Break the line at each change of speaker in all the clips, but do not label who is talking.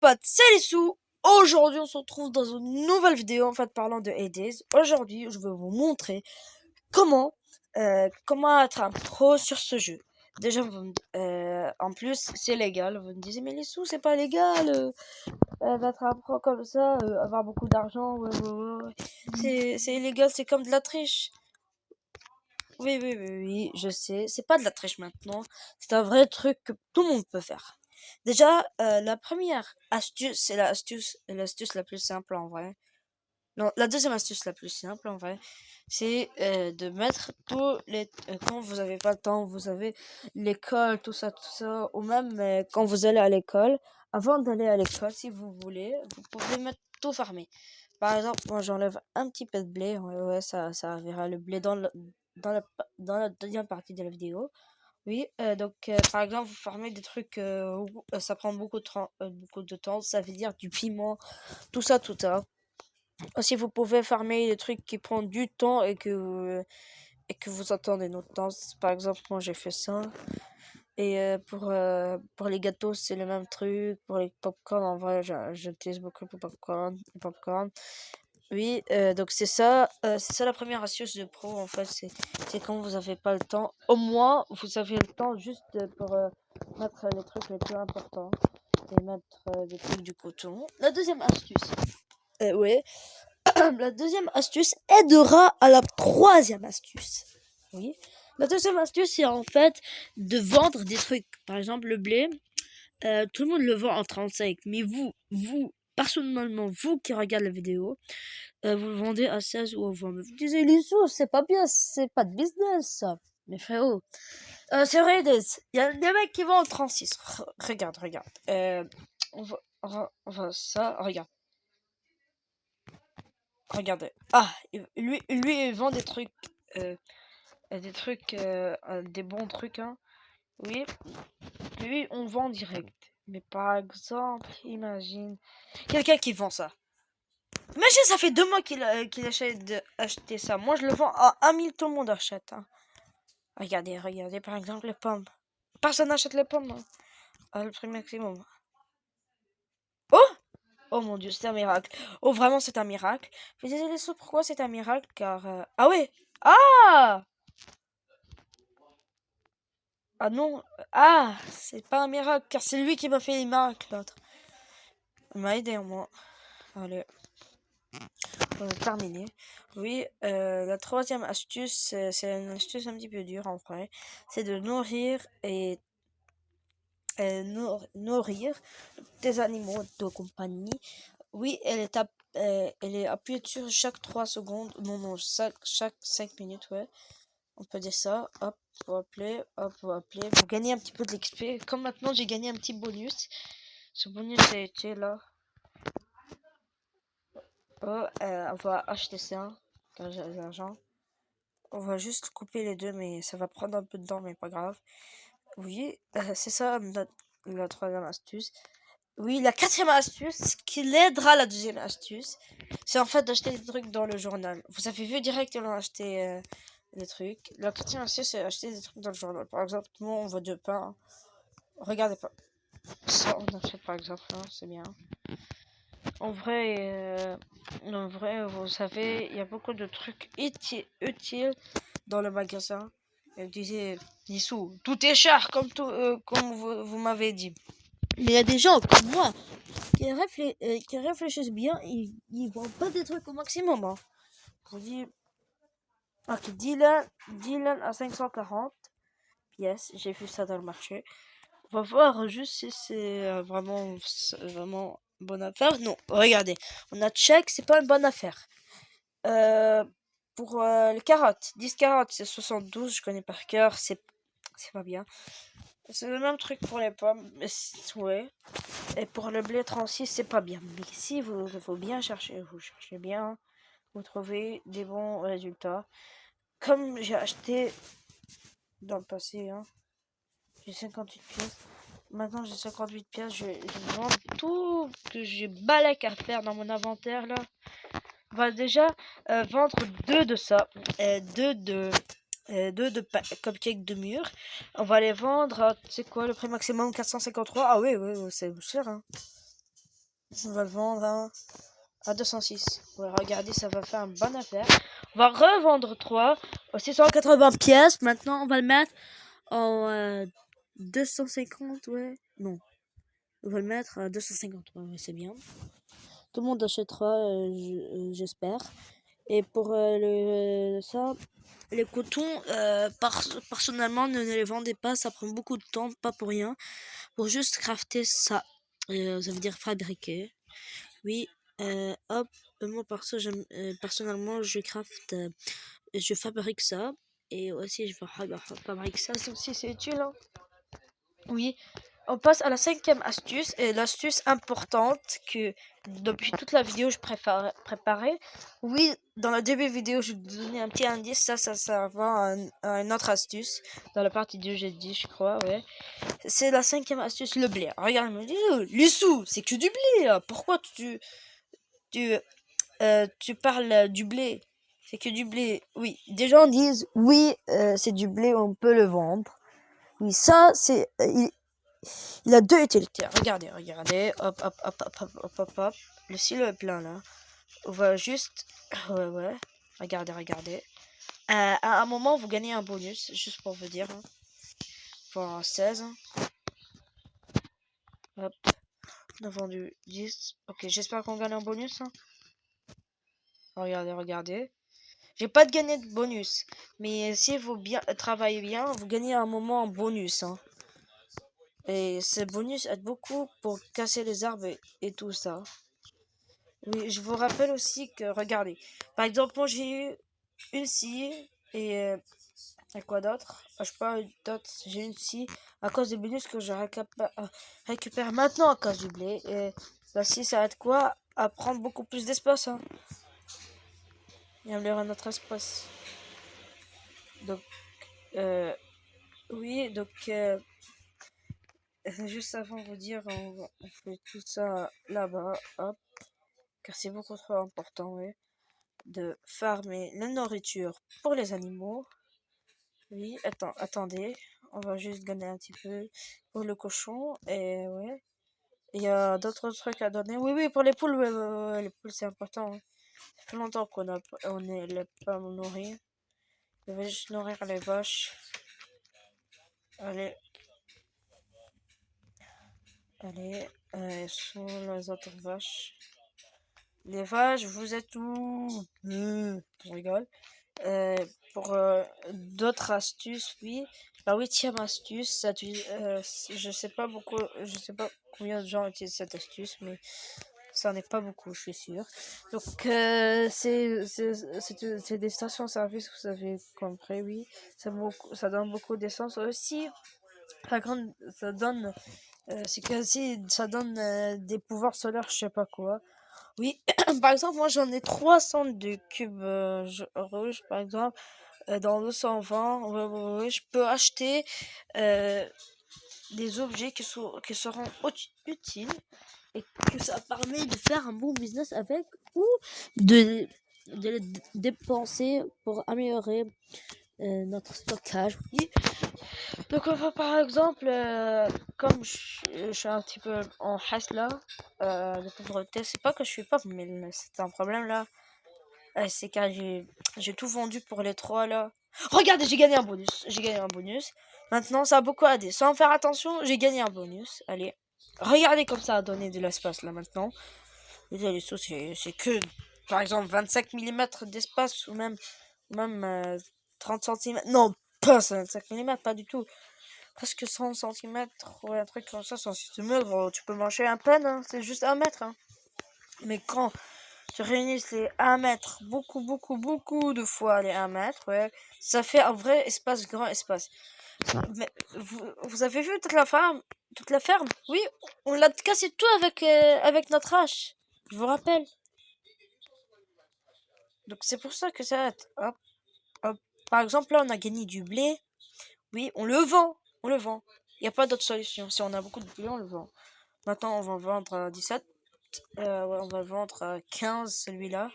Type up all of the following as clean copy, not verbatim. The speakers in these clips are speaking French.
potes, c'est Lissou. Aujourd'hui, on se retrouve dans une nouvelle vidéo, en fait, parlant de Hades. Aujourd'hui, je vais vous montrer comment, comment être un pro sur ce jeu. Déjà, en plus, c'est légal. Vous me disiez, mais Lissou, c'est pas légal d'être un pro comme ça, avoir beaucoup d'argent. Ouais. C'est illégal, c'est comme de la triche. Oui, je sais. C'est pas de la triche maintenant. C'est un vrai truc que tout le monde peut faire. Déjà, la première astuce, c'est l'astuce la plus simple en vrai. Non, la deuxième astuce la plus simple en vrai, c'est de mettre tous les quand vous avez pas le temps, vous avez l'école, tout ça, ou même quand vous allez à l'école, avant d'aller à l'école, si vous voulez, vous pouvez mettre tout farmer. Par exemple, moi j'enlève un petit peu de blé, ouais, ça verra le blé dans la deuxième partie de la vidéo. Oui, donc par exemple, vous farmez des trucs, où ça prend beaucoup de temps, ça veut dire du piment, tout ça. Aussi, vous pouvez farmer des trucs qui prennent du temps et que vous attendez notre temps. Par exemple, moi j'ai fait ça. Et pour les gâteaux, c'est le même truc. Pour les popcorn, en vrai, j'utilise beaucoup pour popcorn. Oui, donc c'est ça la première astuce de pro en fait, c'est quand vous avez pas le temps. Au moins, vous avez le temps juste pour mettre les trucs les plus importants et mettre des trucs du coton. La deuxième astuce, ouais, la deuxième astuce aidera à la troisième astuce. Oui, la deuxième astuce c'est en fait de vendre des trucs. Par exemple, le blé, tout le monde le vend en 35, mais personnellement, vous qui regardez la vidéo, vous le vendez à 16 ou au 20. Mais vous disiez, Lissou, c'est pas bien, c'est pas de business, ça. Mais frérot, c'est vrai, il y a des mecs qui vendent 36. Regarde. On va ça, regarde. Regardez. Ah, lui, il vend des bons trucs, hein. Oui, lui, on vend direct. Mais par exemple, imagine, quelqu'un qui vend ça. Imagine, ça fait 2 mois qu'il achète acheter ça. Moi, je le vends à 1 000, tout le monde achète, hein. Regardez, par exemple, les pommes. Personne n'achète les pommes, hein, à le prix maximum. Oh! Oh mon dieu, c'est un miracle. Oh, vraiment, c'est un miracle. Je suis désolée, pourquoi c'est un miracle, car... Ah ouais! Ah! Ah non! Ah! C'est pas un miracle, car c'est lui qui m'a fait les miracles, l'autre. Il m'a aidé, moi. Allez. On a terminé. Oui, la troisième astuce, c'est une astuce un petit peu dure en vrai. C'est de nourrir tes animaux de compagnie. Oui, elle est appuyée sur chaque 3 secondes. Non, chaque 5 minutes, ouais. On peut dire ça. Hop, vous appelez. Vous gagnez un petit peu de l'XP. Comme maintenant, j'ai gagné un petit bonus. Ce bonus a été là. Oh, on va acheter ça, car j'ai de l'argent. On va juste couper les deux, mais ça va prendre un peu de temps, mais pas grave. Oui, c'est ça la troisième astuce. Oui, la quatrième astuce, qui l'aidera à la deuxième astuce, c'est en fait d'acheter des trucs dans le journal. Vous avez vu directement acheter des trucs. La quatrième astuce, c'est acheter des trucs dans le journal. Par exemple, nous, on veut 2 pains. Regardez pas. Ça, on achète par exemple, hein, c'est bien. En vrai, vous savez, il y a beaucoup de trucs utiles dans le magasin. Elle disait, Nissou, tout est cher comme vous m'avez dit. Mais il y a des gens comme moi qui réfléchissent bien, ils vendent pas des trucs au maximum, hein. Je vous dis, ok, Dylan à 540 pièces, j'ai vu ça dans le marché. On va voir juste si c'est vraiment bonne affaire. Non, regardez, on a check, c'est pas une bonne affaire. Euh, pour les carottes, 10 carottes, c'est 72, je connais par cœur, c'est pas bien. C'est le même truc pour les pommes, mais ouais. Et pour le blé 36, c'est pas bien. Mais si vous faut bien chercher, vous cherchez bien, vous trouvez des bons résultats. Comme j'ai acheté dans le passé, hein, j'ai 58 pièces. Maintenant j'ai 58 pièces, je vends tout que j'ai balèque à faire dans mon inventaire là. On va déjà vendre 2 de ça, 2 de cupcakes de mur. On va les vendre, c'est quoi le prix maximum? 453. Ah oui, c'est cher, hein. On va le vendre à 206. Ouais, regardez, ça va faire une bonne affaire. On va revendre 3 aux 680 pièces. Maintenant, on va le mettre en 250, ouais. Non, on va le mettre à 250, ouais, c'est bien. Tout le monde achètera, j'espère. Et pour ça, les cotons, personnellement, ne les vendez pas. Ça prend beaucoup de temps, pas pour rien. Pour juste crafter ça. Ça veut dire fabriquer. Oui, hop, moi personnellement, je fabrique ça. Et aussi, je fabrique ça. C'est aussi, c'est utile, hein. Oui, on passe à la 5e astuce, et l'astuce importante que depuis toute la vidéo je préparais. Oui, dans la début vidéo, je vous donnais un petit indice, ça va à une autre astuce. Dans la partie 2, j'ai dit, je crois, ouais. C'est la 5e astuce, le blé. Regarde, me dit, les sous, c'est que du blé. Pourquoi tu, tu parles du blé? C'est que du blé. Oui, des gens disent, oui, c'est du blé, on peut le vendre. Oui, ça, il a deux utilités. Regardez, regardez. Hop, hop, hop, hop, hop, hop, hop, hop. Le silo est plein là. On va juste. Ouais, ouais. Regardez, regardez. À un moment, vous gagnez un bonus, juste pour vous dire. Hein. Pour 16. Hein. Hop. On a vendu 10. Ok, j'espère qu'on gagne un bonus. Hein. Regardez, regardez. J'ai pas de gagné de bonus. Mais si vous travaillez bien, vous gagnez un moment en bonus. Hein. Et ce bonus aide beaucoup pour casser les arbres et tout ça. Oui, je vous rappelle aussi que, regardez, par exemple, moi j'ai eu une scie et quoi d'autre? Je sais pas, d'autres, j'ai une scie à cause des bonus que je récupère maintenant à cause du blé. Et la scie, ça aide quoi? À prendre beaucoup plus d'espace. Hein. Et à un autre espace. Donc, euh, oui, donc, juste avant de vous dire, on fait tout ça là-bas, hop, car c'est beaucoup trop important, oui, de farmer la nourriture pour les animaux. Oui, attendez, on va juste gagner un petit peu pour le cochon, et ouais, il y a d'autres trucs à donner. Oui, oui, pour les poules, ouais, ouais, ouais, les poules c'est important. Hein. Ça fait longtemps on ne les pas nourrir. Je vais juste nourrir les vaches. Allez, allez, sont les autres vaches. Les vaches, vous êtes où? Je rigole. Euh, pour d'autres astuces, oui. La 8e astuce, je sais pas beaucoup, je sais pas combien de gens utilisent cette astuce, mais ça n'est pas beaucoup, je suis sûre. Donc, c'est des stations-service, vous avez compris, oui. Ça donne beaucoup d'essence aussi. Ça donne, c'est que aussi, ça donne des pouvoirs solaires, je sais pas quoi. Oui, par exemple, moi j'en ai 300 de cubes rouges, par exemple. Dans 220, ouais, ouais, ouais, je peux acheter des objets qui seront utiles et que ça permet de faire un bon business avec ou de les dépenser pour améliorer notre stockage. Oui. Donc, on va par exemple, comme je suis un petit peu en hasla de pauvreté, c'est pas que je suis pauvre, mais c'est un problème là. C'est car j'ai tout vendu pour les 3 là. Regardez, j'ai gagné un bonus. J'ai gagné un bonus. Maintenant, ça a beaucoup aidé. Sans faire attention, j'ai gagné un bonus. Allez. Regardez comme ça a donné de l'espace là maintenant. Les sauts, c'est que, par exemple, 25 mm d'espace ou même 30 centimètres. Non, pas 25 mm, pas du tout. Presque 100 centimètres ou un truc comme ça. 100 centimètres, tu peux manger un pain, hein. C'est juste 1 mètre. Hein. Mais quand tu réunis les 1 mètre, beaucoup, beaucoup, beaucoup de fois les 1 mètre, ouais. Ça fait un vrai espace, grand espace. Mais vous avez vu toute la ferme? Oui, on l'a cassé tout avec notre hache. Je vous rappelle. Donc c'est pour ça que ça aide. Hop, hop. Par exemple, là, on a gagné du blé. Oui, on le vend. On le vend. Il n'y a pas d'autre solution. Si on a beaucoup de blé, on le vend. Maintenant, on va vendre à 17. Ouais, on va vendre à 15 celui-là.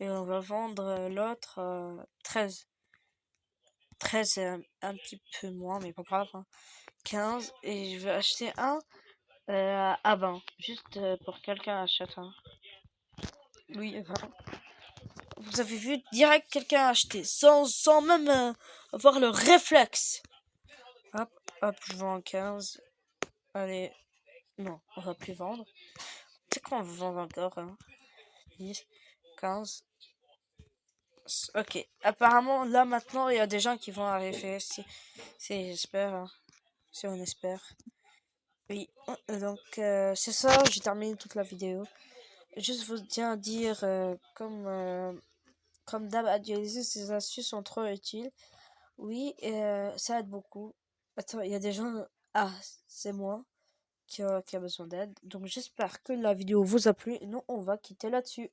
Et on va vendre l'autre 13. 13 un petit peu moins, mais pas grave. Hein. 15. Et je vais acheter un À 20. Juste pour quelqu'un achète un. Oui, 20. Vous avez vu direct quelqu'un acheter sans même avoir le réflexe. Hop, hop, je vends 15. Allez, non, on va plus vendre. C'est quoi on va vendre encore 10, 15. Ok, apparemment là maintenant il y a des gens qui vont arriver. Si j'espère, hein. Si on espère. Oui, donc c'est ça, j'ai terminé toute la vidéo. Juste vous tiens à dire, comme d'hab, actualiser ces astuces sont trop utiles. Oui, ça aide beaucoup. Attends, il y a des gens. Ah, c'est moi qui a besoin d'aide. Donc j'espère que la vidéo vous a plu. Et nous, on va quitter là-dessus.